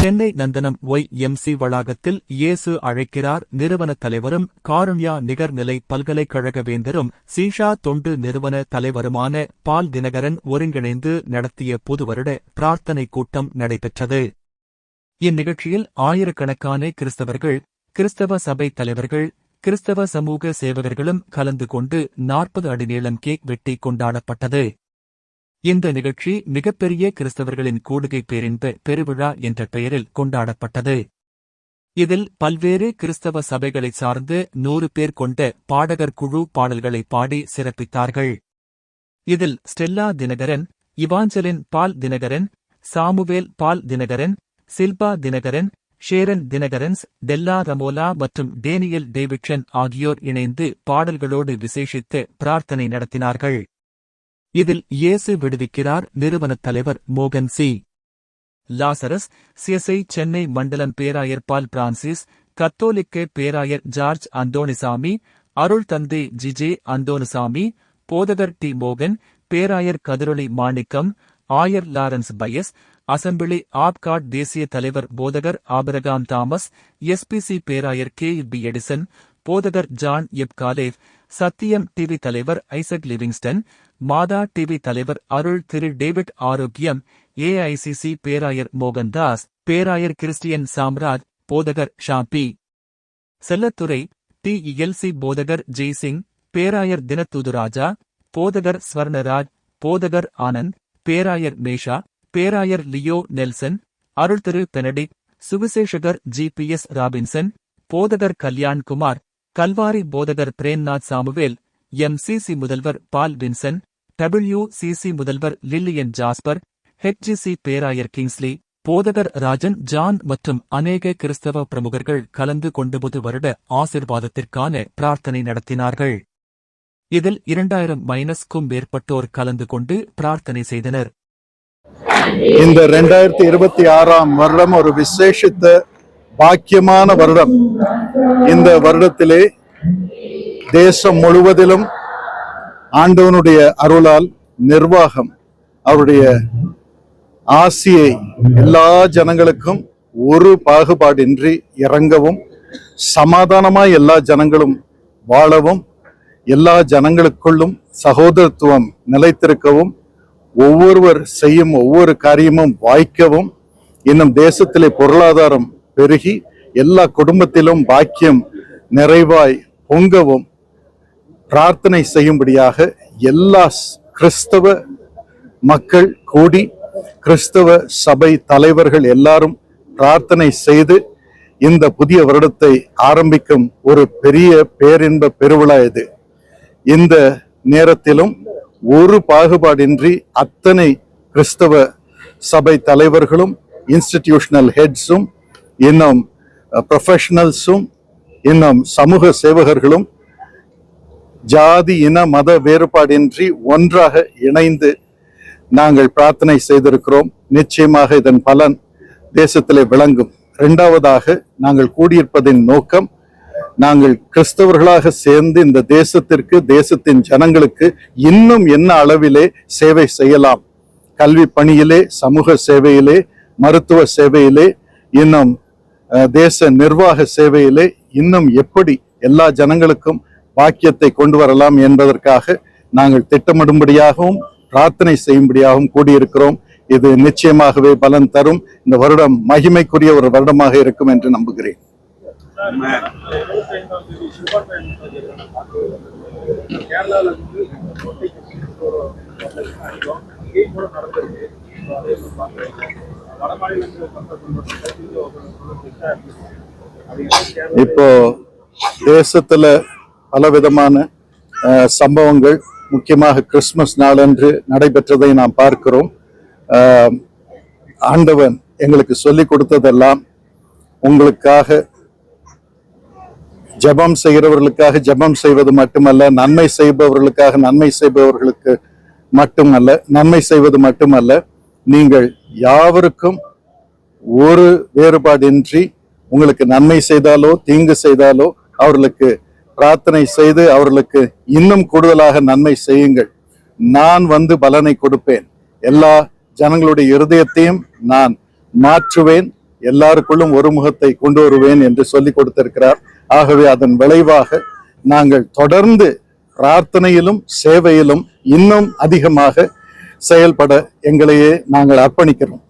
சென்னை நந்தனம் YMC வளாகத்தில் இயேசு அழைக்கிறார் நிறுவனத் தலைவரும் காருண்யா நிகர்நிலை பல்கலைக்கழக வேந்தரும் சீஷா தொண்டு நிறுவன தலைவருமான பால் தினகரன் ஒருங்கிணைந்து நடத்திய புதுவருட பிரார்த்தனை கூட்டம் நடைபெற்றது. இந்நிகழ்ச்சியில் ஆயிரக்கணக்கான கிறிஸ்தவர்கள், கிறிஸ்தவ சபை தலைவர்கள், கிறிஸ்தவ சமூக சேவகர்களும் கலந்து கொண்டு 40 அடி நீளம் கேக் வெட்டி கொண்டாடப்பட்டது. இந்த நிகழ்ச்சி மிகப்பெரிய கிறிஸ்தவர்களின் கூடுகை பேரின்ப பெருவிழா என்ற பெயரில் கொண்டாடப்பட்டது. இதில் பல்வேறு கிறிஸ்தவ சபைகளைச் சார்ந்து 100 பேர் கொண்ட பாடகர் குழு பாடல்களை பாடி சிறப்பித்தார்கள். இதில் ஸ்டெல்லா தினகரன், இவாஞ்சலின் பால் தினகரன், சாமுவேல் பால் தினகரன், சில்பா தினகரன், ஷேரன் தினகரன்ஸ், டெல்லா ரமோலா மற்றும் டேனியல் டேவிட்சன் ஆகியோர் இணைந்து பாடல்களோடு விசேஷித்து பிரார்த்தனை நடத்தினார்கள். இதில் இயேசு விடுவிக்கிறார் நிறுவனத் தலைவர் மோகன் சி. லாசரஸ், CSI சென்னை மண்டலம் பேராயர் பால் பிரான்சிஸ், கத்தோலிக்க பேராயர் ஜார்ஜ் அந்தோணிசாமி, அருள் தந்தை ஜிஜே அந்தோணிசாமி, போதகர் டி. மோகன், பேராயர் கதிரொளி மாணிக்கம், ஆயர் லாரன்ஸ் பயஸ், அசம்பிளி ஆப்காட் தேசிய தலைவர் போதகர் ஆபிரகாம் தாமஸ், SPC பேராயர் KB எடிசன், போதகர் ஜான் எப் காலேவ், சத்தியம் டிவி தலைவர் ஐசக் லிவிங்ஸ்டன், மாதா டிவி தலைவர் அருள் திரு டேவிட் ஆரோக்கியம், AICC பேராயர் மோகன்தாஸ், பேராயர் கிறிஸ்டியன் சாம்ராஜ், போதகர் ஷாம்பி செல்லத்துறை, TELC போதகர் ஜெய்சிங், பேராயர் தினத்துதுராஜா, போதகர் ஸ்வர்ணராஜ், போதகர் ஆனந்த், பேராயர் மேஷா, பேராயர் Leo Nelson, Arul Thiru Benedict, சுவிசேஷகர் GPS Robinson, போதகர் கல்யாண்குமார், கல்வாரி போதகர் பிரேம்நாத் சாமுவேல், MCC முதல்வர் பால் வின்சன், WCC முதல்வர் லில்லியன் ஜாஸ்பர், HGC பேராயர் கிங்ஸ்லி, போதகர் ராஜன் ஜான் மற்றும் அநேக கிறிஸ்தவ பிரமுகர்கள் கலந்து கொண்டு புது வருட ஆசிர்வாதத்திற்கான பிரார்த்தனை நடத்தினார்கள். இதில் 2000-க்கும் மேற்பட்டோர் கலந்து கொண்டு பிரார்த்தனை செய்தனர். இந்த 2026ஆம் வருடம் ஒரு விசேஷித்த பாக்கியமான வருடம். இந்த வருடத்திலே தேசம் முழுவதிலும் ஆண்டவனுடைய அருளால் நிர்வாகம் அவருடைய ஆசியை எல்லா ஜனங்களுக்கும் ஒரு பாகுபாடின்றி இறங்கவும், சமாதானமாய் எல்லா ஜனங்களும் வாழவும், எல்லா ஜனங்களுக்குள்ளும் சகோதரத்துவம் நிலைத்திருக்கவும், ஒவ்வொருவர் செய்யும் ஒவ்வொரு காரியமும் வாய்க்கவும், இன்னும் தேசத்திலே பொருளாதாரம் பெருகி எல்லா குடும்பத்திலும் பாக்கியம் நிறைவாய் பொங்கவும் பிரார்த்தனை செய்யும்படியாக எல்லா கிறிஸ்தவ மக்கள் கூடி, கிறிஸ்தவ சபை தலைவர்கள் எல்லாரும் பிரார்த்தனை செய்து இந்த புதிய வருடத்தை ஆரம்பிக்கும் ஒரு பெரிய பேரின்ப பெருவிழா இது. இந்த நேரத்திலும் ஒரு பாகுபாடின்றி அத்தனை கிறிஸ்தவ சபை தலைவர்களும், இன்ஸ்டிடியூஷனல் ஹெட்ஸும், இன்னும் ப்ரொஃபஷனல்ஸும், இன்னும் சமூக சேவகர்களும் ஜாதி இன மத வேறுபாடின்றி ஒன்றாக இணைந்து நாங்கள் பிரார்த்தனை செய்திருக்கிறோம். நிச்சயமாக இதன் பலன் தேசத்திலே விளங்கும். இரண்டாவதாக, நாங்கள் கூடியிருப்பதின் நோக்கம், நாங்கள் கிறிஸ்தவர்களாக சேர்ந்து இந்த தேசத்திற்கு, தேசத்தின் ஜனங்களுக்கு இன்னும் என்ன அளவிலே சேவை செய்யலாம், கல்வி பணியிலே, சமூக சேவையிலே, மருத்துவ சேவையிலே, இன்னும் தேச நிர்வாக சேவையிலே இன்னும் எப்படி எல்லா ஜனங்களுக்கும் பாக்கியத்தை கொண்டு வரலாம் என்பதற்காக நாங்கள் திட்டமிடும்படியாகவும் பிரார்த்தனை செய்யும்படியாகவும் கூடியிருக்கிறோம். இது நிச்சயமாகவே பலன் தரும். இந்த வருடம் மகிமைக்குரிய ஒரு வருடமாக இருக்கும் என்று நம்புகிறேன். இப்போ தேசத்துல பலவிதமான சம்பவங்கள், முக்கியமாக கிறிஸ்துமஸ் நாளன்று நடைபெற்றதை நாம் பார்க்கிறோம். ஆண்டவன் எங்களுக்கு சொல்லிக் கொடுத்ததெல்லாம் உங்களுக்காக ஜெபம் செய்கிறவர்களுக்காக ஜெபம் செய்வது மட்டுமல்ல, நன்மை செய்பவர்களுக்காக நன்மை செய்பவர்களுக்கு மட்டுமல்ல, நன்மை செய்வது மட்டுமல்ல, நீங்கள் யாவருக்கும் ஒரு வேறுபாடின்றி உங்களுக்கு நன்மை செய்தாலோ தீங்கு செய்தாலோ அவர்களுக்கு பிரார்த்தனை செய்து அவர்களுக்கு இன்னும் கூடுதலாக நன்மை செய்யுங்கள். நான் வந்து பலனை கொடுப்பேன், எல்லா ஜனங்களுடைய இருதயத்தையும் நான் மாற்றுவேன், எல்லாருக்குள்ளும் ஒரு முகத்தை கொண்டு வருவேன் என்று சொல்லிக் கொடுத்திருக்கிறார். ஆகவே அதன் விளைவாக நாங்கள் தொடர்ந்து பிரார்த்தனையிலும் சேவையிலும் இன்னும் அதிகமாக செயல்பட எங்களையே நாங்கள் அர்ப்பணிக்கிறோம்.